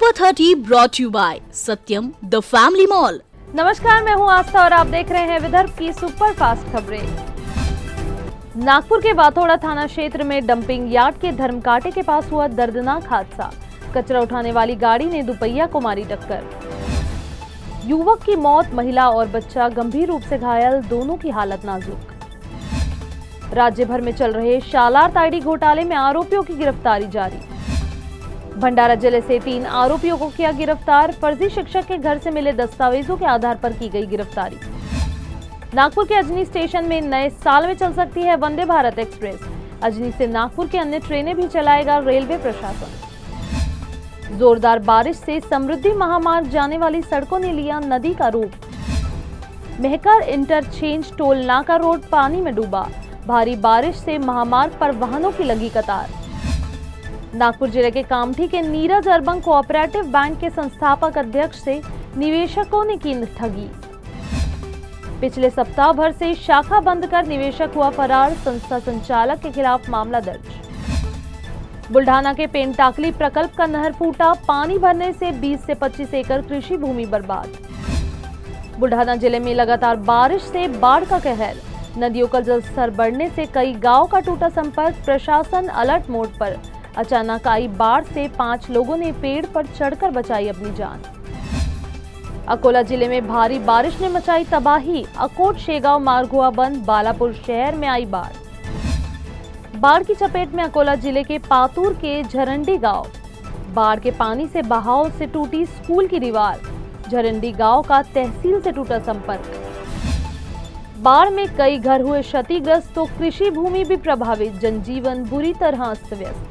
Super 30 brought you by Satyam the family mall. नमस्कार, मैं हूं आस्था और आप देख रहे हैं विदर्भ की सुपर फास्ट खबरें। नागपुर के बाथोड़ा थाना क्षेत्र में डंपिंग यार्ड के धर्मकांटे के पास हुआ दर्दनाक हादसा। कचरा उठाने वाली गाड़ी ने दुपहिया को मारी टक्कर। युवक की मौत, महिला और बच्चा गंभीर रूप से घायल, दोनों की हालत नाजुक। राज्य भर में चल रहे शालार ताड़ी घोटाले में आरोपियों की गिरफ्तारी जारी। भंडारा जिले से 3 आरोपियों को किया गिरफ्तार। फर्जी शिक्षक के घर से मिले दस्तावेजों के आधार पर की गई गिरफ्तारी। नागपुर के अजनी स्टेशन में नए साल में चल सकती है वंदे भारत एक्सप्रेस। अजनी से नागपुर की अन्य ट्रेनें भी चलाएगा रेलवे प्रशासन। जोरदार बारिश से समृद्धि महामार्ग जाने वाली सड़कों ने लिया नदी का रूप। मेहकर इंटरचेंज टोल नाका रोड पानी में डूबा। भारी बारिश से महामार्ग पर वाहनों की लगी कतार। नागपुर जिले के कामठी के नीरज अर्बन कोऑपरेटिव बैंक के संस्थापक अध्यक्ष से निवेशकों ने की ठगी। पिछले सप्ताह भर से शाखा बंद कर निवेशक हुआ फरार, संस्था संचालक के खिलाफ मामला दर्ज। बुल्ढाना के पेंटाकली प्रकल्प का नहर फूटा, पानी भरने से 20 से 25 एकड़ कृषि भूमि बर्बाद। बुल्ढाना जिले में लगातार बारिश से बाढ़ का कहर। नदियों का जलस्तर बढ़ने से कई गांव का टूटा संपर्क, प्रशासन अलर्ट मोड पर। अचानक आई बाढ़ से 5 लोगों ने पेड़ पर चढ़कर बचाई अपनी जान। अकोला जिले में भारी बारिश ने मचाई तबाही। अकोट शेगांव मार्ग हुआ बंद, बालापुर शहर में आई बाढ़ की चपेट में अकोला जिले के पातूर के झरंडी गांव। बाढ़ के पानी से बहाव से टूटी स्कूल की दीवार। झरंडी गांव का तहसील से टूटा संपर्क। बाढ़ में कई घर हुए क्षतिग्रस्त तो कृषि भूमि भी प्रभावित, जनजीवन बुरी तरह अस्त व्यस्त।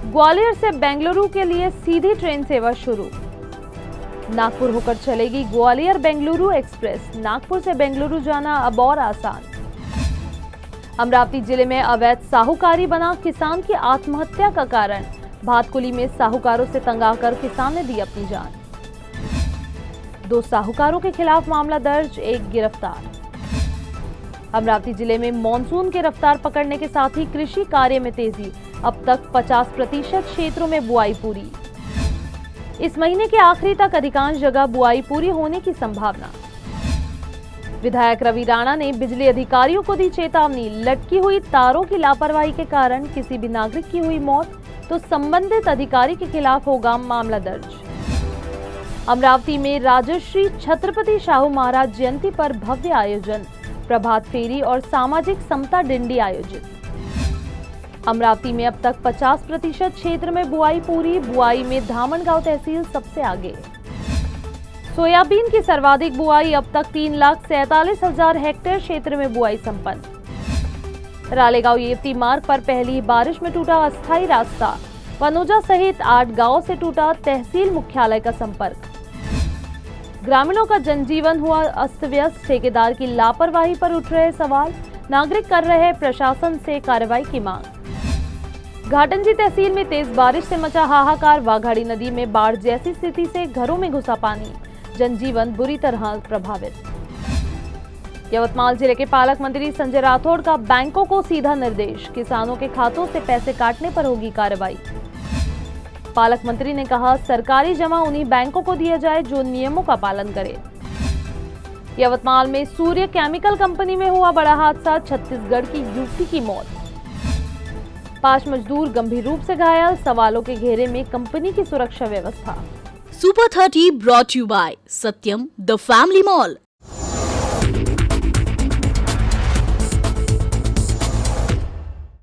ग्वालियर से बेंगलुरु के लिए सीधी ट्रेन सेवा शुरू। नागपुर होकर चलेगी ग्वालियर बेंगलुरु एक्सप्रेस। नागपुर से बेंगलुरु जाना अब और आसान। अमरावती जिले में अवैध साहूकारी बना किसान की आत्महत्या का कारण। भातकुली में साहूकारों से तंग आकर किसान ने दी अपनी जान। 2 साहूकारों के खिलाफ मामला दर्ज, 1 गिरफ्तार। अमरावती जिले में मानसून की रफ्तार पकड़ने के साथ ही कृषि कार्य में तेजी। अब तक 50% क्षेत्रों में बुआई पूरी। इस महीने के आखिरी तक अधिकांश जगह बुआई पूरी होने की संभावना। विधायक रवि राणा ने बिजली अधिकारियों को दी चेतावनी। लटकी हुई तारों की लापरवाही के कारण किसी भी नागरिक की हुई मौत तो संबंधित अधिकारी के खिलाफ होगा मामला दर्ज। अमरावती में राजश्री छत्रपति शाहू महाराज जयंती पर भव्य आयोजन। प्रभात फेरी और सामाजिक समता डिंडी आयोजित। अमरावती में अब तक 50% क्षेत्र में बुआई पूरी। बुआई में धामनगांव तहसील सबसे आगे। सोयाबीन की सर्वाधिक बुआई, अब तक 3,47,000 हेक्टेयर क्षेत्र में बुआई संपन्न। रालेगांव येवती मार्ग पर पहली बारिश में टूटा अस्थायी रास्ता। वनोजा सहित 8 गांवों से टूटा तहसील मुख्यालय का संपर्क। ग्रामीणों का जनजीवन हुआ अस्त व्यस्त। ठेकेदार की लापरवाही पर उठ रहे सवाल। नागरिक कर रहे प्रशासन से कार्रवाई की मांग। घाटंजी तहसील में तेज बारिश से मचा हाहाकार। वाघाड़ी नदी में बाढ़ जैसी स्थिति से घरों में घुसा पानी। जनजीवन बुरी तरह प्रभावित। यवतमाल जिले के पालक मंत्री संजय राठौड़ का बैंकों को सीधा निर्देश। किसानों के खातों से पैसे काटने पर होगी कार्रवाई। पालक मंत्री ने कहा, सरकारी जमा उन्हीं बैंकों को दिया जाए जो नियमों का पालन करे। यवतमाल में सूर्य केमिकल कंपनी में हुआ बड़ा हादसा। छत्तीसगढ़ की युवती की मौत। 5 मजदूर गंभीर रूप से घायल। सवालों के घेरे में कंपनी की सुरक्षा व्यवस्था। Super 30 brought you by Satyam the family mall.